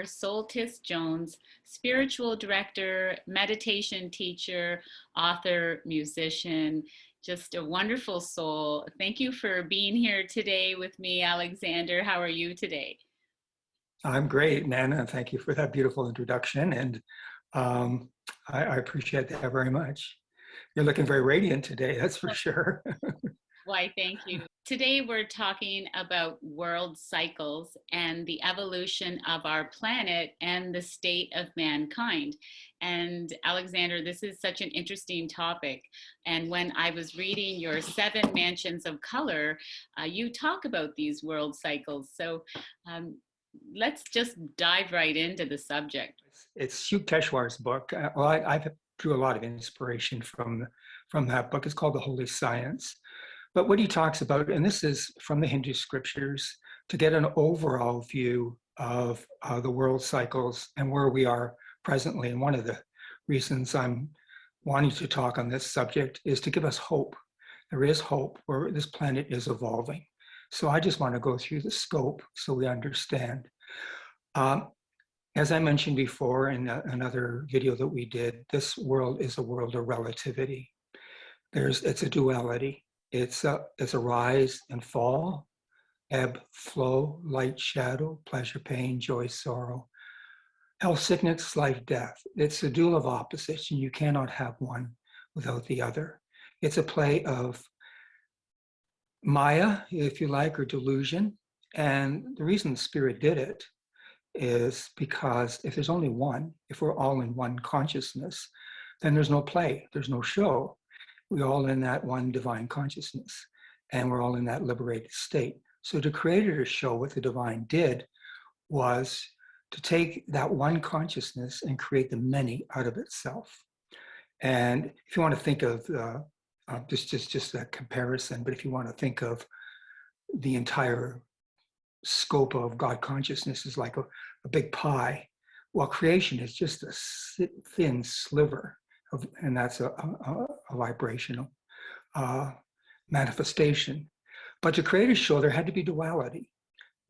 Soltys Jones, spiritual director, meditation teacher, author, musician, just a wonderful soul. Thank you for being here today with me, Alexander. How are you today? I'm great, Nana. Thank you for that beautiful introduction. And I appreciate that very much. You're looking very radiant today, that's for sure. Why, thank you. Today we're talking about world cycles and the evolution of our planet and the state of mankind. And Alexander, this is such an interesting topic. And when I was reading your 7 Mansions of Color, you talk about these world cycles. So let's just dive right into the subject. It's Hugh Keshwar's book. I drew a lot of inspiration from that book. It's called The Holy Science. But what he talks about, and this is from the Hindu scriptures, to get an overall view of the world cycles and where we are presently. And one of the reasons I'm wanting to talk on this subject is to give us hope. There is hope where this planet is evolving. So I just want to go through the scope so we understand. As I mentioned before in another video that we did, this world is a world of relativity. It's a duality. It's a rise and fall, ebb, flow, light, shadow, pleasure, pain, joy, sorrow, health, sickness, life, death. It's a duel of opposites, and you cannot have one without the other. It's a play of Maya, if you like, or delusion. And the reason the Spirit did it is because if there's only one, if we're all in one consciousness, then there's no play, there's no show. We're all in that one divine consciousness, and we're all in that liberated state. So to create a show, what the divine did was to take that one consciousness and create the many out of itself. And if you want to think of just that comparison, but if you want to think of the entire scope of God consciousness is like a big pie, well, creation is just a thin sliver of, and that's a vibrational manifestation. But to create a show, there had to be duality.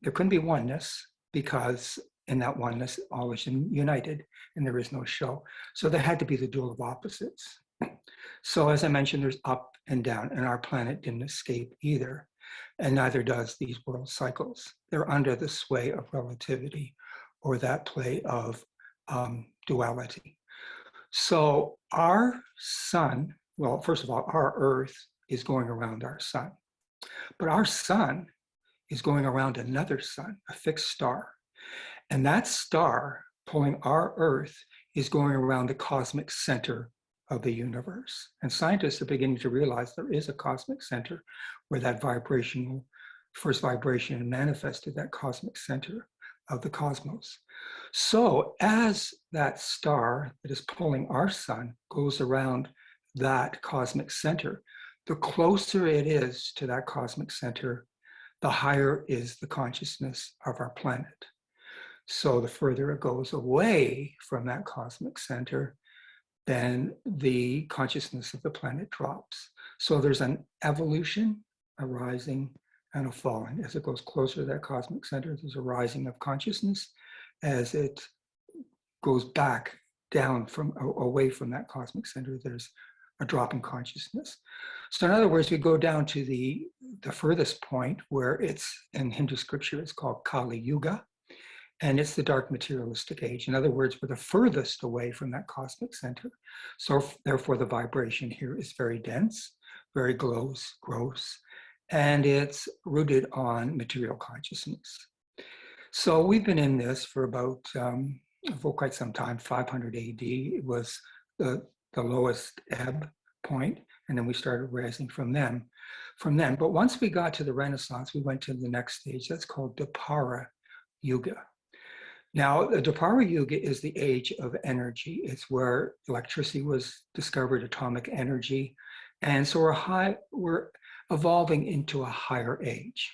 There couldn't be oneness, because in that oneness, all is united and there is no show. So there had to be the duel of opposites. So as I mentioned, there's up and down, and our planet didn't escape either. And neither does these world cycles. They're under the sway of relativity, or that play of duality. So our sun, well, first of all, our Earth is going around our sun. But our sun is going around another sun, a fixed star. And that star pulling our Earth is going around the cosmic center of the universe. And scientists are beginning to realize there is a cosmic center where that first vibration manifested, that cosmic center of the cosmos. So as that star that is pulling our sun goes around that cosmic center, the closer it is to that cosmic center, the higher is the consciousness of our planet. So the further it goes away from that cosmic center, then the consciousness of the planet drops. So there's an evolution, a rising and a falling. As it goes closer to that cosmic center, there's a rising of consciousness. As it goes back down away from that cosmic center, there's a drop in consciousness. So in other words, we go down to the furthest point, where it's in Hindu scripture, it's called Kali Yuga. And it's the dark materialistic age. In other words, we're the furthest away from that cosmic center. So therefore the vibration here is very dense, very gross, and it's rooted on material consciousness. So we've been in this for for quite some time. 500 AD, it was the lowest ebb point, and then we started rising from then. But once we got to the Renaissance, we went to the next stage. That's called Dwapara Yuga. Now, the Dwapara Yuga is the age of energy. It's where electricity was discovered, atomic energy. And so we're evolving into a higher age.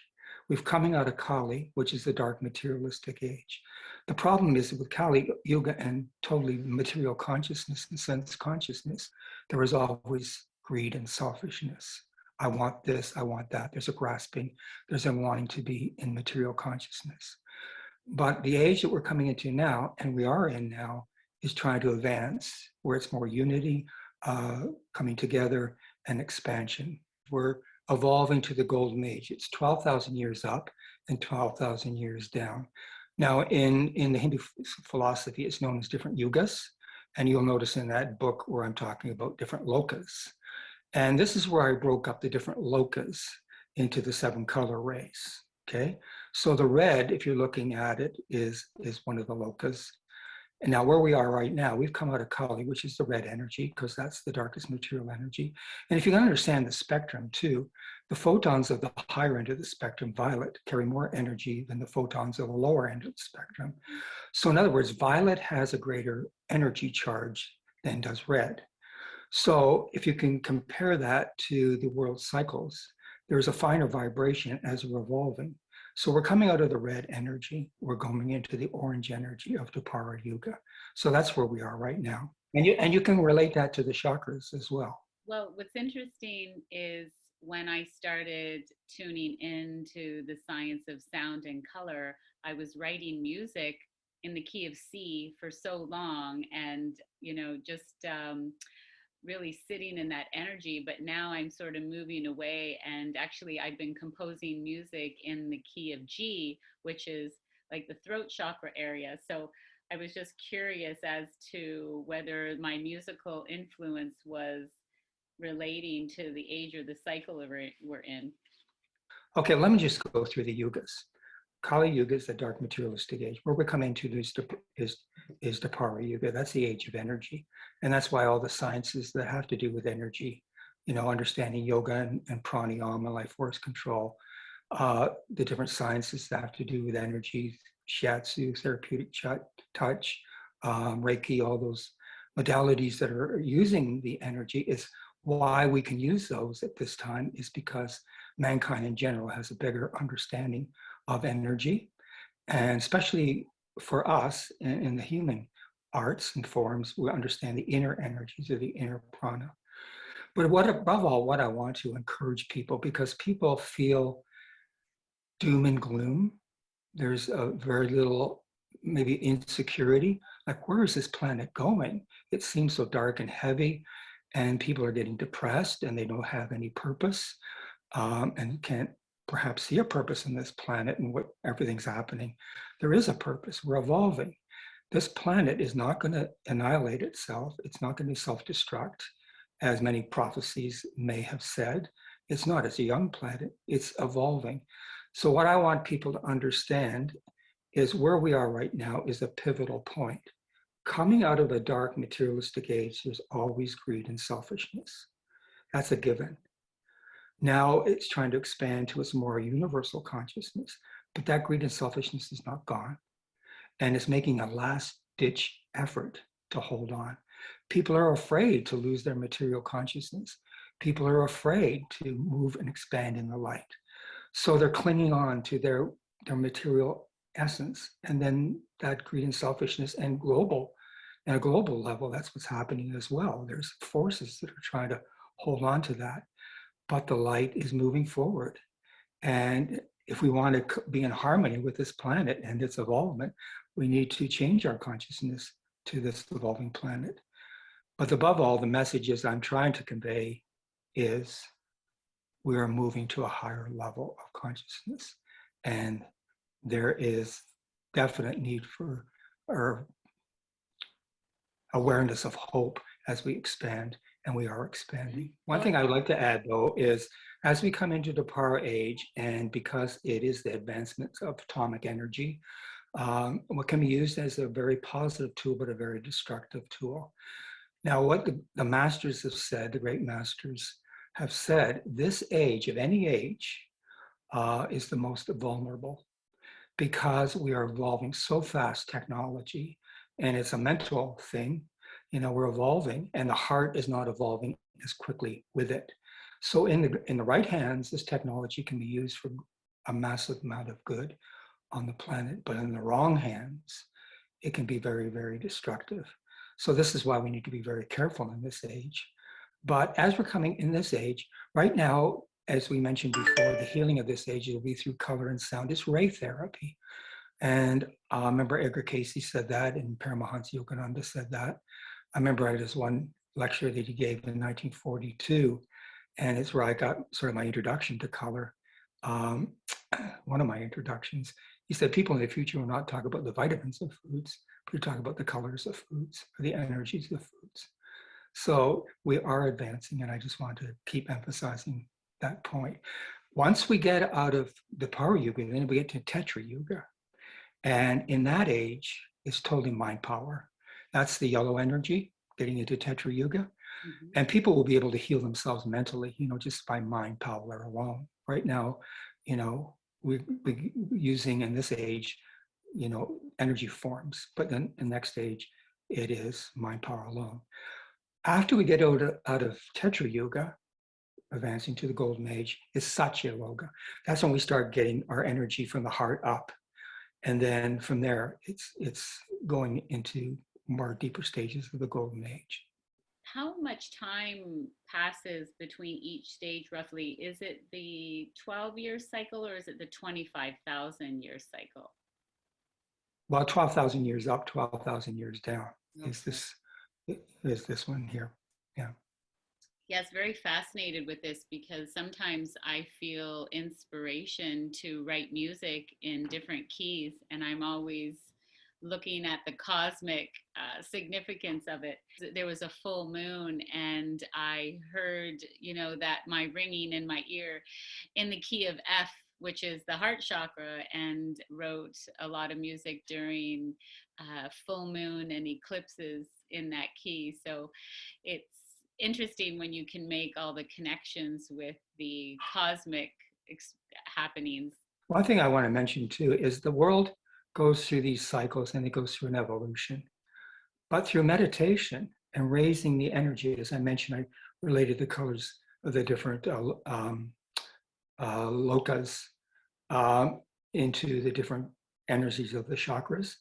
We've coming out of Kali, which is the dark materialistic age. The problem is that with Kali Yuga and totally material consciousness and sense consciousness, there is always greed and selfishness. I want this, I want that. There's a grasping, there's a wanting to be in material consciousness. But the age that we're coming into now, and we are in now, is trying to advance where it's more unity, coming together, and expansion. We're evolving to the golden age. It's 12,000 years up and 12,000 years down. Now, in the Hindu philosophy, it's known as different yugas. And you'll notice in that book where I'm talking about different lokas. And this is where I broke up the different lokas into the 7 color rays. Okay, so the red, if you're looking at it, is one of the lokas. And now where we are right now, we've come out of Kali, which is the red energy, because that's the darkest material energy. And if you can understand the spectrum too, the photons of the higher end of the spectrum, violet, carry more energy than the photons of the lower end of the spectrum. So in other words, violet has a greater energy charge than does red. So if you can compare that to the world cycles, there's a finer vibration as we're evolving. So we're coming out of the red energy, we're going into the orange energy of Dwapara Yuga. So that's where we are right now. And you can relate that to the chakras as well. Well, what's interesting is when I started tuning into the science of sound and color, I was writing music in the key of C for so long, and just really sitting in that energy. But now I'm sort of moving away, and actually I've been composing music in the key of G, which is like the throat chakra area. So I was just curious as to whether my musical influence was relating to the age or the cycle we're in. Okay, let me just go through the yugas. Kali Yuga is the dark materialistic age. Where we're coming to is Dwapara Yuga. That's the age of energy. And that's why all the sciences that have to do with energy, understanding yoga and pranayama, life force control, the different sciences that have to do with energy, shiatsu, therapeutic touch, Reiki, all those modalities that are using the energy is why we can use those at this time is because mankind in general has a bigger understanding of energy. And especially for us in the human arts and forms, we understand the inner energies or the inner prana. But above all, what I want to encourage people, because people feel doom and gloom, there's a very little maybe insecurity, like where is this planet going? It seems so dark and heavy, and people are getting depressed and they don't have any purpose, and can't perhaps see a purpose in this planet and what everything's happening. There is a purpose. We're evolving. This planet is not going to annihilate itself. It's not going to self-destruct, as many prophecies may have said. It's not. It's a young planet. It's evolving. So what I want people to understand is where we are right now is a pivotal point. Coming out of the dark materialistic age, there's always greed and selfishness. That's a given. Now it's trying to expand to its more universal consciousness, but that greed and selfishness is not gone. And it's making a last-ditch effort to hold on. People are afraid to lose their material consciousness. People are afraid to move and expand in the light. So they're clinging on to their material essence. And then that greed and selfishness and at a global level, that's what's happening as well. There's forces that are trying to hold on to that. But the light is moving forward. And if we want to be in harmony with this planet and its evolvement, we need to change our consciousness to this evolving planet. But above all, the messages I'm trying to convey is we are moving to a higher level of consciousness. And there is definite need for our awareness of hope as we expand, and we are expanding. One thing I would like to add, though, is as we come into the Dwapara age, and because it is the advancement of atomic energy, what can be used as a very positive tool, but a very destructive tool. Now, what the masters have said, the great masters have said, this age, of any age, is the most vulnerable because we are evolving so fast, technology, and it's a mental thing. We're evolving, and the heart is not evolving as quickly with it. So in the right hands, this technology can be used for a massive amount of good on the planet, but in the wrong hands, it can be very, very destructive. So this is why we need to be very careful in this age. But as we're coming in this age, right now, as we mentioned before, the healing of this age will be through color and sound. It's ray therapy. And I remember Edgar Casey said that, and Paramahansa Yogananda said that. I remember I had this one lecture that he gave in 1942, and it's where I got sort of my introduction to color. Um, one of my introductions. He said people in the future will not talk about the vitamins of foods, but will talk about the colors of foods or the energies of foods. So we are advancing, and I just want to keep emphasizing that point. Once we get out of the Power Yuga, then we get to Tetra Yuga. And in that age, it's totally mind power. That's the yellow energy, getting into Tetra Yuga. Mm-hmm. And people will be able to heal themselves mentally, just by mind power alone. Right now, we're using in this age, energy forms, but then the next age, it is mind power alone. After we get out of Tetra Yuga, advancing to the golden age, is Satya Yoga. That's when we start getting our energy from the heart up. And then from there, it's going into more deeper stages of the golden age. How much time passes between each stage roughly? Is it the 12-year cycle or is it the 25,000-year cycle? Well, 12,000 years up, 12,000 years down Okay. is this one here. Yeah. Yes, very fascinated with this because sometimes I feel inspiration to write music in different keys, and I'm always looking at the cosmic significance of it. There was a full moon, and I heard, that my ringing in my ear in the key of F, which is the heart chakra, and wrote a lot of music during full moon and eclipses in that key. So it's interesting when you can make all the connections with the cosmic happenings. One thing I want to mention too is the world goes through these cycles and it goes through an evolution. But through meditation and raising the energy, as I mentioned, I related the colors of the different lokas into the different energies of the chakras.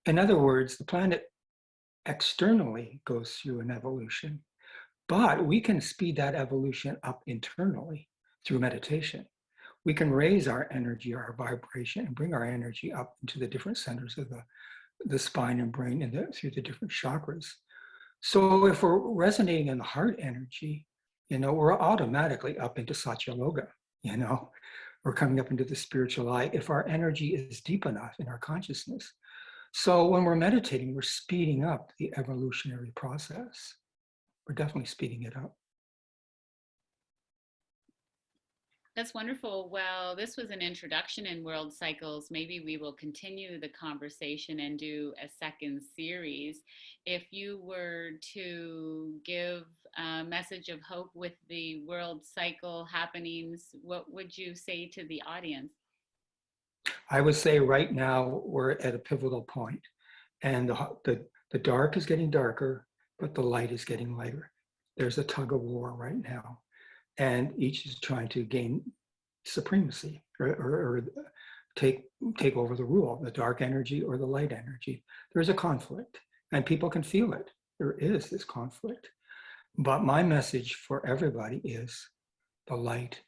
In other words, the planet externally goes through an evolution, but we can speed that evolution up internally through meditation. We can raise our energy, our vibration, and bring our energy up into the different centers of the spine and brain and through the different chakras. So if we're resonating in the heart energy, we're automatically up into Satya Yoga, we're coming up into the spiritual eye if our energy is deep enough in our consciousness. So when we're meditating, we're speeding up the evolutionary process. We're definitely speeding it up. That's wonderful. Well, this was an introduction in world cycles. Maybe we will continue the conversation and do a second series. If you were to give a message of hope with the world cycle happenings, what would you say to the audience? I would say right now we're at a pivotal point, and the dark is getting darker, but the light is getting lighter. There's a tug of war right now, and each is trying to gain supremacy or take over the rule, the dark energy or the light energy. There's a conflict, and people can feel it. There is this conflict. But my message for everybody is the light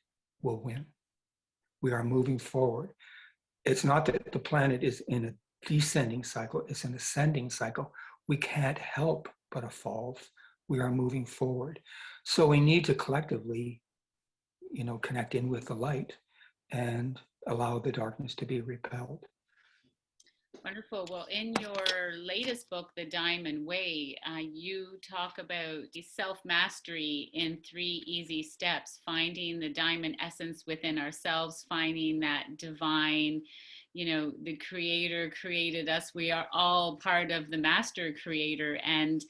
will win. We are moving forward. It's not that the planet is in a descending cycle, it's an ascending cycle. We can't help but evolve. We are moving forward. So we need to collectively, connect in with the light and allow the darkness to be repelled. Wonderful. Well, in your latest book, The Diamond Way, you talk about the self-mastery in 3 easy steps: finding the diamond essence within ourselves, finding that divine, the creator created us. We are all part of the master creator. And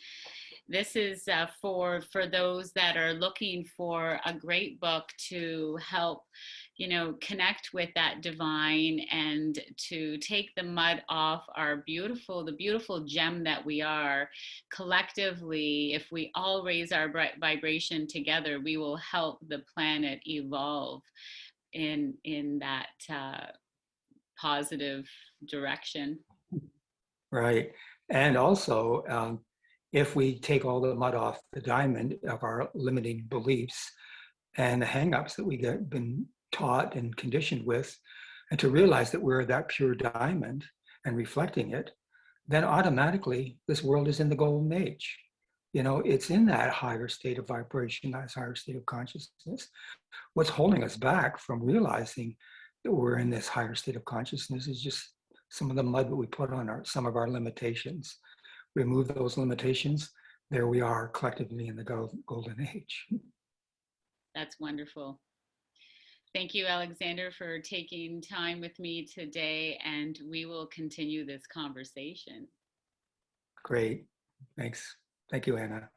this is for those that are looking for a great book to help connect with that divine and to take the mud off the beautiful gem that we are. Collectively, if we all raise our vibration together, we will help the planet evolve in that positive direction. Right. And also, if we take all the mud off the diamond of our limiting beliefs and the hang-ups that we been taught and conditioned with, and to realize that we're that pure diamond, and reflecting it, then automatically this world is in the golden age. It's in that higher state of vibration, that higher state of consciousness. What's holding us back from realizing that we're in this higher state of consciousness is just some of the mud that we put on some of our limitations. Remove those limitations, there we are collectively in the golden age. That's wonderful. Thank you, Alexander, for taking time with me today, and we will continue this conversation. Great. Thanks. Thank you, Anna.